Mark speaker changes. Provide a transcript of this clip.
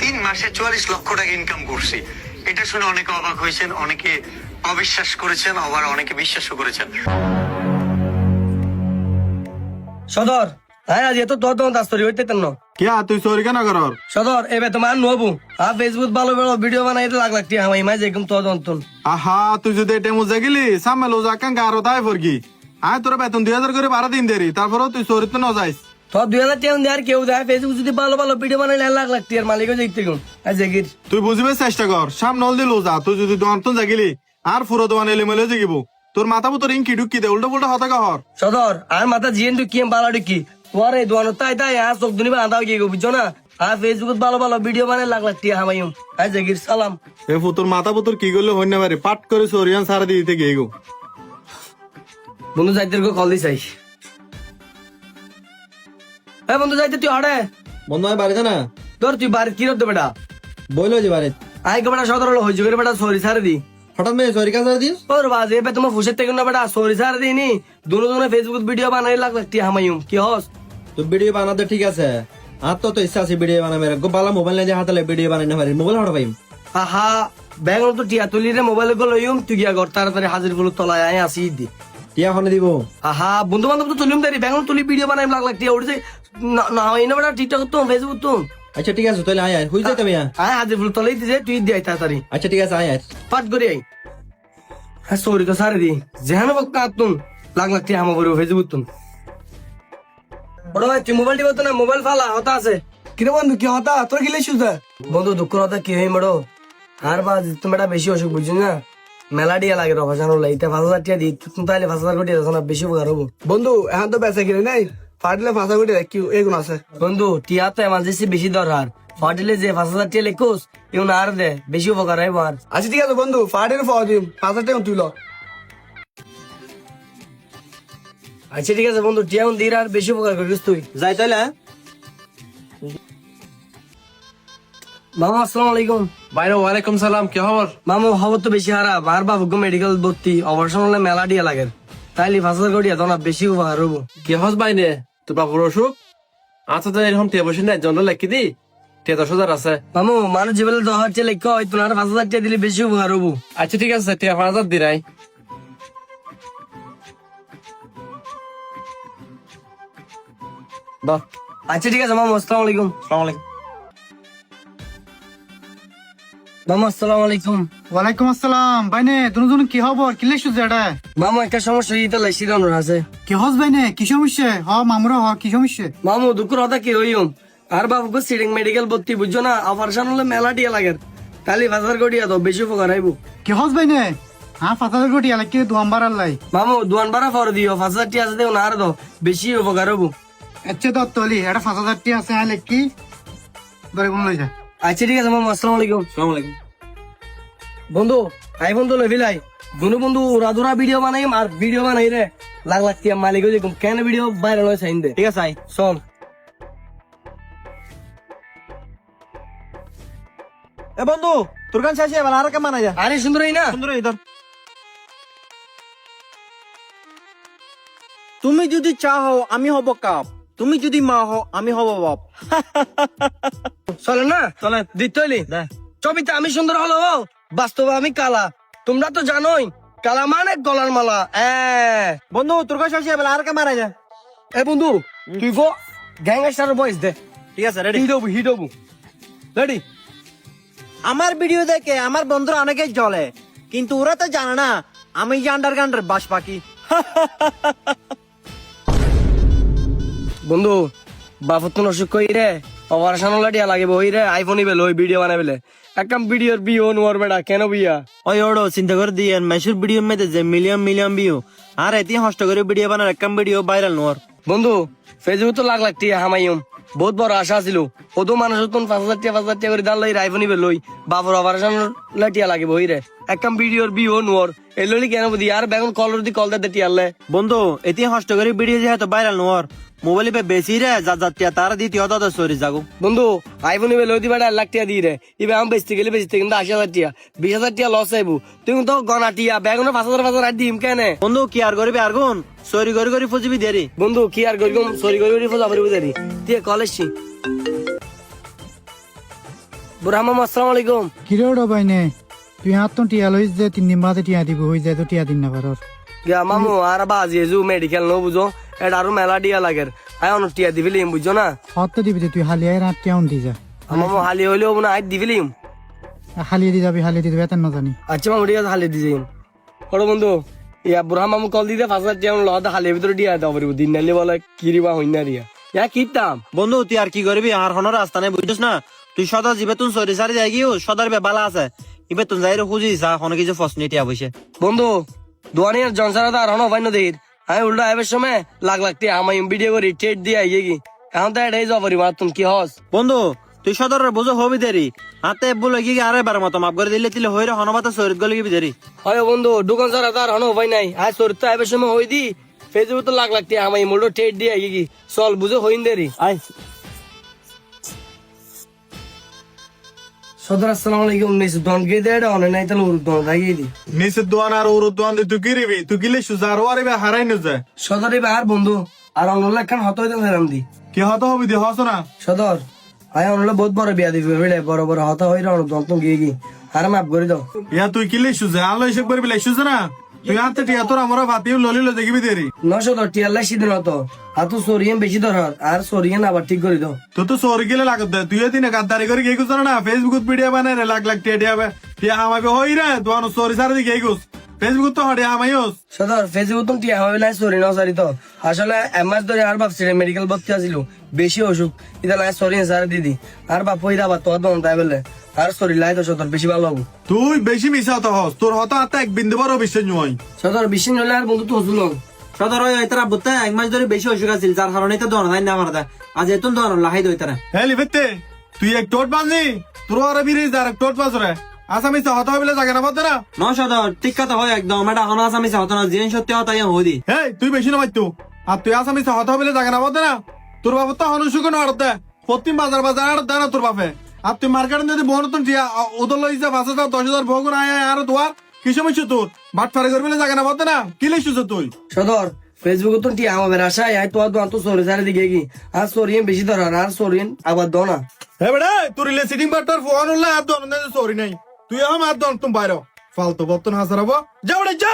Speaker 1: 3 মাসে 44 লক্ষ টাকা ইনকাম করছি। এটা শুনে অনেকে অবাক হয়েছেন, অনেকে অবিশ্বাস করেছেন, আবার অনেকে বিশ্বাসও করেছেন।
Speaker 2: সদর হ্যাঁ আজ এত তোর তোমার দাস্তরি হইতে তেন
Speaker 3: কিয়া তুই চোরি কেন করর?
Speaker 2: সদর এবে তোমার নবু ফেসবুক ভালো ভালো ভিডিও বানাই লাখ লাখ টিয়া হামাই মাঝে একদম তোর দন্তন
Speaker 3: আহা তুই যদি এটা মুজা গেলি সামনে লোজা কাঙ্গা আরো তাই ফরগি আয় তোর বেতন 2000 করে ভাড়া দিন দেরি, তারপরেও তুই চোরিতে ন যাইস।
Speaker 2: তোর 2000 টিয়া দেয় আর কেউ দেয় ফেসবুক যদি ভালো ভালো ভিডিও বানাই লাখ লাখ টিয়ার মালিকও দেখতে গুন আজ এগির
Speaker 3: তুই বুঝিবে চেষ্টা কর, সামনে হল দি লোজা তুই যদি দোকান জাগিলি আর ফুরো দোকান এলিমেলে জিগিব তোর মাথা বুতর ইনকি ঢুকি দে উল্টো পুল্টো হতা কর।
Speaker 2: সদর আর মাথা জিয়েন ঢুকি বালা ঢুকি তোমার এই দোয়ানো তাই তাই আর চোখ দুনিবা আধা গিয়ে বুঝছো না আর ফেসবুক ভালো ভালো ভিডিও বানাই লাখ লাখ টিয়া হামাইম আজ এগির সালাম।
Speaker 3: এ ফুতোর মাথা বুতর কি করলে হইনা পারে পাট করে চোরিয়ান সারা দিতে গিয়ে গো।
Speaker 2: বন্ধু যাইতে কল দিস আইস বন্ধু যাইতে তুই হড়ে
Speaker 4: বন্ধু আমি বাড়িতে না,
Speaker 2: তোর তুই বাড়ি কি রতে বেটা
Speaker 4: বইলো যে বাড়িতে
Speaker 2: আই বেটা সদর হলো হইজু করে বেটা সরি সারে দি
Speaker 4: হঠাৎ মেয়ে সরি কাজ দিস।
Speaker 2: ওর বাজে বে তোমার ফুসের থেকে না বেটা সরি সারে দিনি দুনো ফেসবুক ভিডিও বানাই লাখ লাখ টিয়া হামাইম কি হস
Speaker 4: তো ভিডিও বানাতে ঠিক আছে, আর তো ইচ্ছা আছে ভিডিও বানাবে, গো বালা মোবাইল নিয়ে হাতালে ভিডিও বানাই না পারি, মোবাইল হঠাৎ পাইম।
Speaker 2: আহা ব্যাঙ্গল তো টিয়া তুলি রে মোবাইল গুলো ইউম তুই গিয়া ঘর তাড়াতাড়ি হাজির গুলো তলায় আয় আসি দি
Speaker 4: টিয়া ফোনে দিব।
Speaker 2: আহা বন্ধু বান্ধব তো তুলিম তারি ব্যাঙ্গল তুলি ভিডিও বানাই লাখ লাখ টিয়া উঠছে না হয় না বেটা টিকটক তো ফেসবুক তো
Speaker 4: আচ্ছা ঠিক আছে তাহলে আয় আয় হই যাই তুমি।
Speaker 2: আয় হাজির গুলো তলাই দিছে তুই দিয়ে তাড়াতাড়ি
Speaker 4: আচ্ছা ঠিক আছে আয় আয়।
Speaker 2: পাট করে আই হ্যাঁ সরি তো সারে দি যেহান বক্কা তুন লাখ লাখ টিয়া হামা করবো ফেসবুক তুন বড় ভাই তুই মোবাইল টিপো তো না মোবাইল ফালা হতা আছে কিরে বন্ধু কি হতা তোর গিলে সুজা বন্ধু দুঃখ হতা কি হই মড়ো আর বাজ তুমি এটা বেশি অসুখ বুঝছো না মেলাডিয়া লাগে রফা জানো লাইতে 5000 টিয়া দি তুমি তাইলে 5000 কোটি আছে না বেশি উপকার হবো
Speaker 5: বন্ধু এখন তো বেচা কিনে নাই ফাটলে 5 কোটি কি এগুন আছে
Speaker 2: বন্ধু টিয়া তো এমার্জেন্সি বেশি দরকার ফাটিলে যে 5000 টিয়া লেখোস এগুন আর দে বেশি উপকার হইব আর
Speaker 5: আচ্ছা ঠিক আছে বন্ধু ফাটের পাওয়া দিম 5 টাকা তুইল
Speaker 2: আচ্ছা ঠিক আছে বন্ধু টিয়া দির আর বেশি উপকার করিস তুই
Speaker 4: যাই তাহলে।
Speaker 2: মামা আসসালামু আলাইকুম।
Speaker 6: বাইরে ওয়ালাইকুম সালাম, কি খবর?
Speaker 2: মামু খবর তো বেশি হারা আর বাবুকে মেডিকেল ভর্তি অপারেশন হলে মেলা দিয়া লাগে তাইলে 5000 কোটি এত না বেশি উপকার হবো
Speaker 6: কি হস বাইনে তোর বাপুর অসুখ? আচ্ছা তো এরকম টিয়া বসে নাই জন্য লেখি দি টিয়া 10,000 আছে।
Speaker 2: মামু মানুষ জীবনে 10,000 টিয়া লেখা হয় তোমার 5000 টিয়া দিলে বেশি উপকার হবো
Speaker 6: আচ্ছা ঠিক আছে টিয়া 5,000 দিরাই। বাহ
Speaker 2: আচ্ছা ঠিক আছে মামু আসসালামু আলাইকুম।
Speaker 4: আসসালামু আলাইকুম।
Speaker 2: মামু আসসালামু আলাইকুম।
Speaker 7: ওয়ালাইকুম আসসালাম বাইনে দুজন কি খবর কি লেখছো যেটা
Speaker 2: মামু একটা সমস্যা ইতা লাইছি রানোর আছে
Speaker 7: কি হস বাইনে কি সমস্যা হ মামুরা হ কি সমস্যা
Speaker 2: মামু দুঃখের কথা কি হইম আর বাবুকে সিডিং মেডিকেল ভর্তি বুঝছো না অপারেশন হলে মেলা টিয়া লাগে তাইলে 5000 কোটি এত বেশি উপকার হইব
Speaker 7: কি হস বাইনে হ্যাঁ 5000 কোটি এলাকি দুয়াম্বার আল্লাহ
Speaker 2: মামু দুয়ান বারা ফর দিও 5000 টিয়া আছে দেও না আর দো বেশি উপকার হবো
Speaker 7: আচ্ছা তো তলি এটা 5000 টি আছে হ্যাঁ লেখি ধরে কোন লই যা
Speaker 2: আচ্ছা ঠিক আছে মামু আসসালামু আলাইকুম।
Speaker 4: আসসালামু আলাইকুম।
Speaker 2: বন্ধু আই বন্ধু লভিলাই দুনো বন্ধু রাধুরা ভিডিও বানাই আর ভিডিও বানাই রে লাখ লাখ টিয়া মালিক হয়ে কেন ভিডিও ভাইরাল হয়ে সাইন দে
Speaker 4: ঠিক আছে আয়।
Speaker 2: চল
Speaker 4: এ বন্ধু তোর গান শেষ এবার আর কেমন আয়
Speaker 2: আরে সুন্দর না
Speaker 4: সুন্দর ইধর। তুমি যদি চাও আমি হব কাপ, তুমি যদি মা হও আমি হব বাপ।
Speaker 2: চলে না চলে দিতলি ছবিতে আমি সুন্দর হলো বাস্তবে আমি কালা তোমরা তো জানোই কালা মানে গলার মালা
Speaker 4: বন্ধু তোর গান শেষ এবার আর কেমন আয়।
Speaker 2: এ বন্ধু তুই গো গ্যাংস্টার বয়স দে
Speaker 4: ঠিক আছে রেডি।
Speaker 2: হিট হবু রেডি
Speaker 4: আমার ভিডিও দেখে আমার বন্ধুরা অনেকে জ্বলে, কিন্তু ওরা তো জানে না আমি যে আন্ডারগ্রাউন্ডের বাস পাখি।
Speaker 2: বন্ধু বাপত অসুখ কই রে অপারেশন লাটিয়া লাগে বই রে আইফোন ইবেল ওই ভিডিও বানাবেলে একদম ভিডিওর বিও নোর বেটা কেন বিয়া
Speaker 4: ওই ওড়ো চিন্তা করে দিয়ে মেশুর ভিডিও মেতে যে মিলিয়ন মিলিয়ন ভিউ আর এতে হষ্ট করে ভিডিও বানার একদম ভিডিও ভাইরাল নোর।
Speaker 2: বন্ধু ফেসবুক তো লাখ লাখ টিয়া হামাইম বহুত বড় আশা ছিল ওতো মানুষ তোন 5000 টিয়া করে দাল লই আইফোন ইবেল লই বাপর অপারেশন লাটিয়া লাগে বই রে একদম ভিডিওর বিও নোর এললি কেন বুঝি আর বেগুন কলর দি কল দে টিয়ালে
Speaker 4: বন্ধু এতে হষ্ট করে ভিডিও যে হয়তো ভাইরাল নোর মোবাইল পে বেশি রে যা তার দ্বিতীয় তো সরি যাগো
Speaker 2: বন্ধু আইফোন ইবে লই দিবা 1 লাখ টিয়া দি রে ইবে আম বেচতে গেলে বেচতে কিন্তু 80,000 টিয়া 20,000 টিয়া লস আইবো তুমি তো গনা টিয়া বেগুন 5,000 আর দিম কেনে
Speaker 4: বন্ধু কি আর করবি আর গুন সরি করে ফুজিবি দেরি
Speaker 2: বন্ধু কি আর গরিগম সরি গরি ফজা পারিব দেরি তুই কলেজছি বুড়া মামা আসসালামু আলাইকুম।
Speaker 7: কিরে ওটা বাইনে তুই হাত তো টিয়া লইস যে 3 দিন বাদে টিয়া দিব হয়ে যায় তো টিয়া দিন না পারর
Speaker 2: গিয়া মামু আর বাজি এজু মেডিকেল নো বুঝো এটা আরো মেলা ডিয়া লাগের আয় অন টিয়া দিবিলিম বুঝছো না
Speaker 7: হত তো দিবি যে তুই হালিয়ায় রাত কেমন দি যা
Speaker 2: মামু হালি হইলেও না আই দিবিলিম।
Speaker 7: হালিয়ে দি যাবি হালিয়ে দিবি বেতন না জানি
Speaker 2: আচ্ছা মামু ঠিক আছে হালি দিয়ে যাইম। বড় বন্ধু ইয়া বুড়া মামু কল দিতে 5,000 টিয়া লদ হালির ভিতরে ডিয়া দাও পারিব দিন নাইলে বলে কিরিবা হইনা রিয়া ইয়া কিতাম।
Speaker 4: বন্ধু তুই আর কি করবি আর হন রাস্তা নাই বুঝছিস না তুই সদা জিবে তুই সরি সারি যাই গিয়ে সদার বে বালা আছে ইবে তুই যাই খুঁজিস হন কিছু ফসনি টিয়া বসে
Speaker 2: বন্ধু দোয়ানিয়ার জনসারা তো আর হনো ভাই নদীর আমি উল্টা আইবার সময় লাখ লাখ টিয়া আমি ভিডিও করি টেট দিয়ে আইয়ে কি এখন তো এটাই যাও পারিব আর তুমি কি হস
Speaker 4: বন্ধু তুই সদরের বোঝো হবি দেরি হাতে বলে গিয়ে আরে বার মতো মাপ করে দিলে তিলে হইরে হনবাতা শরীর গলে গিয়ে দেরি
Speaker 2: হয় বন্ধু দোকান সারা তো আর হনো ভাই নাই আজ চরিত্র আইবার সময় হই দি ফেসবুক তো লাখ লাখ টিয়া আমি মুল্টো টেট দিয়ে আইয়ে কি চল বুঝো হইন দেরি আই সদর আসসালামু আলাইকুম নিস দন গে দে এটা অনে নাই তাহলে উরুদ দন রাগিয়ে দি
Speaker 3: নিচের দোয়ান আর ওর দোয়ান তুই কি রিবি তুই গিলে সুজার ও আরে হারাই ন যায়
Speaker 2: সদরে আর বন্ধু আর অনলা খান হত হইতে ফেরাম দি
Speaker 3: কি হতো হবি দি হস না
Speaker 2: সদর আয় অনলা বহুত বড় বিয়া দিবি বেড়ে বড় বড় হত হই রণ দন তো গিয়ে কি আর মাপ করে দাও
Speaker 3: ইয়া তুই কিলে সুজে আলো হিসেব করবি লাই সুজে না তুই হাতে টিয়া তোর আমরা ভাতিও ললিল দেখিবি দেরি
Speaker 2: নশো টিয়াল্লা সিদিন হতো আর তো সরিয়েন বেশি ধর আর সরিয়েন আবার ঠিক করে দাও
Speaker 3: তো তো সরি গেলে লাগত দে তুই দিনে গাদ্দারি করে গিয়ে গুছ না ফেসবুক ভিডিও বানাই রে লাখ লাখ টিয়া টিয়া হামাবে হই রে দোয়ানো সরি সারি গিয়ে গুছ ফেসবুক তো হড়ে হামাইওস
Speaker 2: সদর ফেসবুক তুমি টিয়া হবে না সরি না সারি তো আসলে এমাস ধরে আর ভাবছি মেডিকেল ভর্তি আছিল বেশি অসুখ এটা নাই সরি সারি দিদি আর বাপ হইরা আবার তোর দন তাই বলে আর সরি লাই তো সদর বেশি ভালো হবো
Speaker 3: তুই বেশি মিশা তো হস তোর হতো হাতে এক বিন্দু বড় বিশ্বাস নয়
Speaker 2: সদর বেশি হলে আর বন্ধু তো হসুল
Speaker 4: সদর ওই তারা বুঝতে 1 মাস ধরে বেশি অসুখ আছিল যার কারণে তো দন হয় না আমার আজ এত দন লাহাই দই তারা
Speaker 3: হ্যাঁ লিখতে তুই এক টোট বাঁধি তোর আর বিরে যার এক টোট পাস রে আসামি হতো হইলে জায়গা না বলতে না
Speaker 4: ন সদর ঠিক কথা হয় একদম এটা হন আসামি হতো না জিন সত্যি হতাই হই
Speaker 3: হেই তুই বেশি না মাইতো আর তুই আসামি হতো হইলে জায়গা না বলতে না তোর বাবা তো হনুসুক না আড়তে প্রতি বাজার বাজার আড়ত দেয় না তোর বাপে আর তুই মার্কেটে যদি বহন তো ওদের লই যা 5,000 10,000 ভোগুন আয় আর দোয়ার কি সময় তোর বাট ফারে করবি জায়গা না বলতে না কি লিখছিস তুই
Speaker 2: সদর ফেসবুক তো টিয়া আমার আশায় আয় তোর দোয়া তো সরি সারি দিকে কি আর সরিয়েন বেশি ধর আর সরিয়েন আবার দো না
Speaker 3: হে বেড়া তোর ইলে সিটিং বাটার ফোন হলে আর দন সরি নাই তুই আমার দন তুমি বাইরে ফালতু বর্তন হাসারাবো যাও রে যা